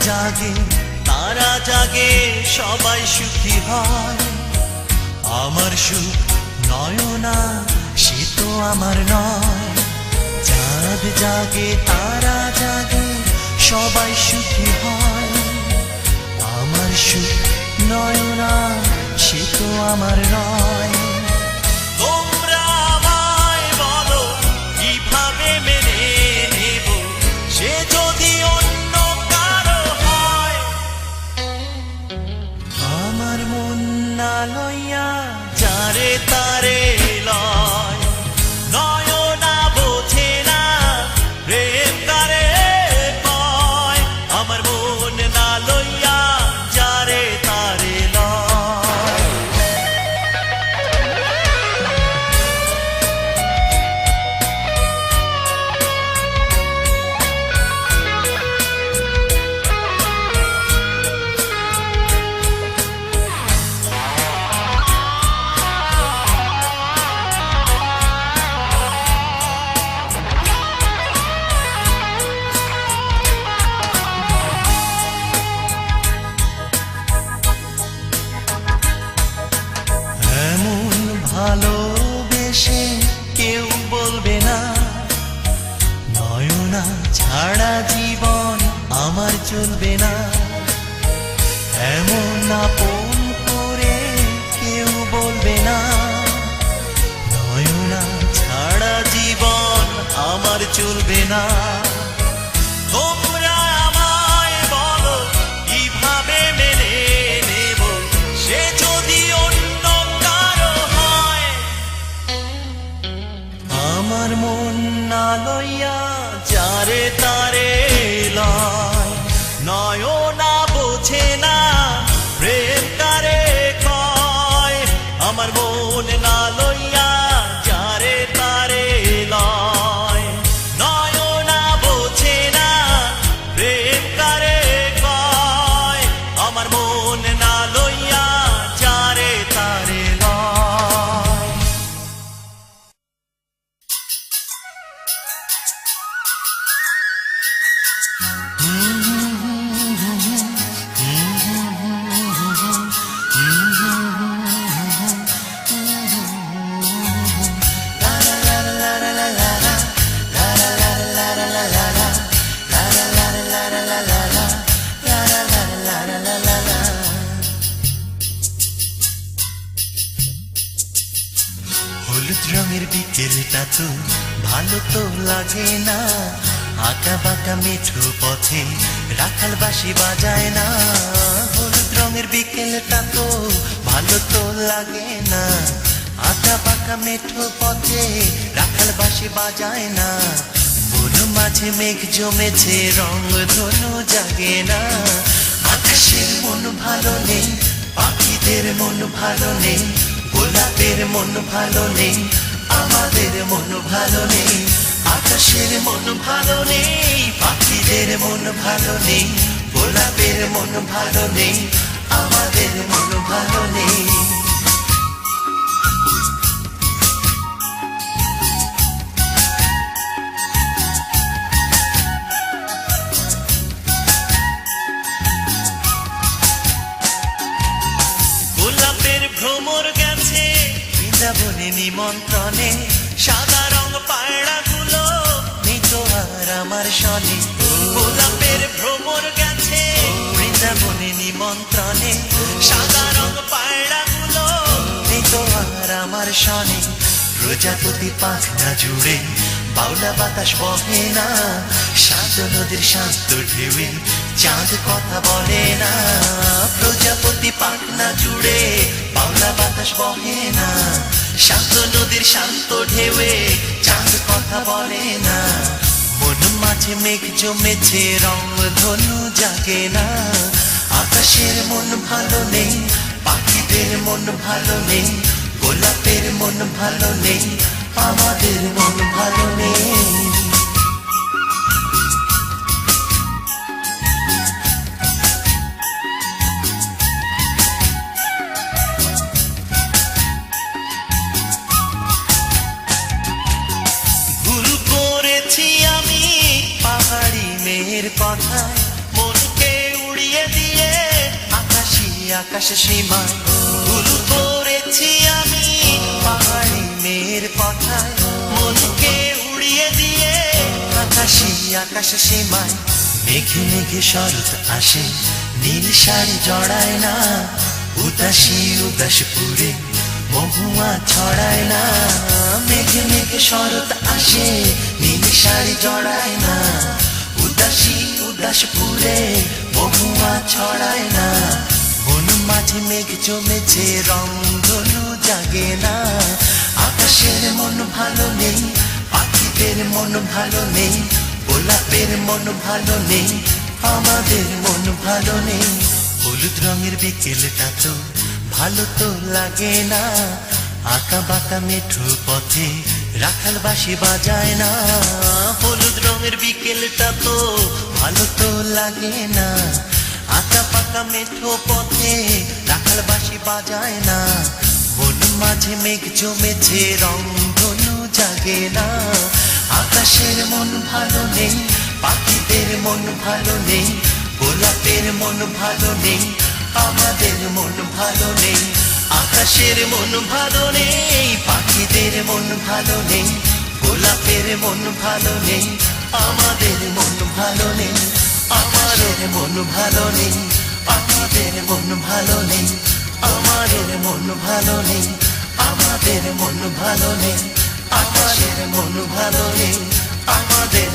জাগে তারা জাগে সবাই সুখী হয়। আমার সুখ নয়না সে তো আমার নয়। চাঁদ জাগে তারা জাগে সবাই সুখী হয়। আমার সুখ নয়না সে তো আমার নয়। তোমরা আমায় বলো কিভাবে মেনে নেব সে যদি অন্য কারো হয়। আমার মন না লইয়া যারে তারে লয়, নয়না বোঝে না প্রেম কারে কয়। আমার মন না লইয়া যারে তারে লয়। এমন ভালোবেসে কেউ বলবে না, নয়না ছাড়া জীবন আমার চলবে না। এমন আপন করে কেউ বলবে না, নয়না ছাড়া জীবন আমার চলবে না। তোমরা আমায় বলো কিভাবে মেনে নেব সে যদি অন্য কারো হয়। আমার মন না লইয়া যারে তারে লয়, নয়না বোঝে না প্রেম কারে কয়। আমার মন না লইয়া যারে তারে লয়, নয়না বোঝে না প্রেম কারে কয়। আমার মন না লইয়া যারে তারে লয়। হলুদ রঙের বিকেলটা তো ভালো তো লাগে না, আঁকা বাঁকা মেঠো পথে রাখাল বাঁশি বাজায় না। হলুদ রঙের বিকেলটা তো ভালো তো লাগে না, আঁকা বাঁকা মেঠো পথে রাখাল বাঁশি বাজায় না। বন মাঝে মেঘ জমেছে রং ধনু জাগে না। আকাশের মন ভালো নেই, পাখিদের মন ভালো নেই, গোলাপের মন ভালো নেই, আমাদের মন ভালো নেই। আকাশের মন ভালো নেই, পাখিদের মন ভালো নেই, গোলাপের মন ভালো নেই, আমাদের মন ভালো নেই। গোলাপের ভ্রমর গেছে বৃন্দাবনে নিমন্ত্রণে, সাদা রং পায়রাগুলো নেই তো আর আমার সনে। গোলাপের ভ্রমর গেছে বৃন্দাবনে নিমন্ত্রণে, সাদা রং পায়রাগুলো নেই তো আর আমার সনে। প্রজাপতি পাখনা জুড়ে বাউলা বাতাস বহে না, শান্ত নদীর শান্ত ঢেউয়ে চাঁদ কথা বলে না। প্রজাপতি পাখনা জুড়ে বাউলা বাতাস বহে না, শান্ত নদীর শান্ত ঢেউয়ে চাঁদ কথা বলে না। মন মাঝে মেঘ জমেছে রং ধনু জাগে না। আকাশের মন ভালো নেই, পাখিদের মন ভালো নেই, গোলাপের মন ভালো নেই, আমাদের মন ভালো নেই। কথায় মনকে আকাশ সীমায় ভুল করেছি আমি পাহাড়ি মেয়ের কথায় মনকে উড়িয়ে দিয়ে আকাশ সীমায় মেঘে মেঘে শরৎ আসে নীল শাড়ি জড়ায় না উদাসী উদাসপুরে মহুয়া ছড়ায় না মেঘে মেঘে শরৎ আসে নীল শাড়ি জড়ায় না উদাসী উদাসপুরে মহুয়া ছড়ায় না মন মাঝে মেঘ জমেছে রংধনু জাগে না আকাশের মন ভালো নেই পাখিদের মন ভালো নেই গোলাপের মন ভালো নেই আমাদের মন ভালো নেই হলুদ রঙের বিকেলটা তো ভালো তো লাগে না আঁকা বাঁকা মেঠো পথে রাখাল বাঁশি বাজায় না হলুদ রঙের বিকেলটা তো ভালো তো লাগে না আঁকা পাকা মেঠো পথে রাখাল বাঁশি বাজায় না মন মাঝে মেঘ জমেছে রংধনু জাগে না আকাশের মন ভালো নেই পাখিদের মন ভালো নেই গোলাপের মন ভালো নেই আমাদের মন ভালো নেই আকাশের মন ভালো নেই পাখিদের মন ভালো নেই গোলাপের মন ভালো নেই আমাদের মন ভালো নেই আমাদের মন ভালো নেই আমাদের মন ভালো নেই আমাদের মন ভালো নেই আমাদের মন ভালো নেই আকাশের মন ভালো নেই আমাদের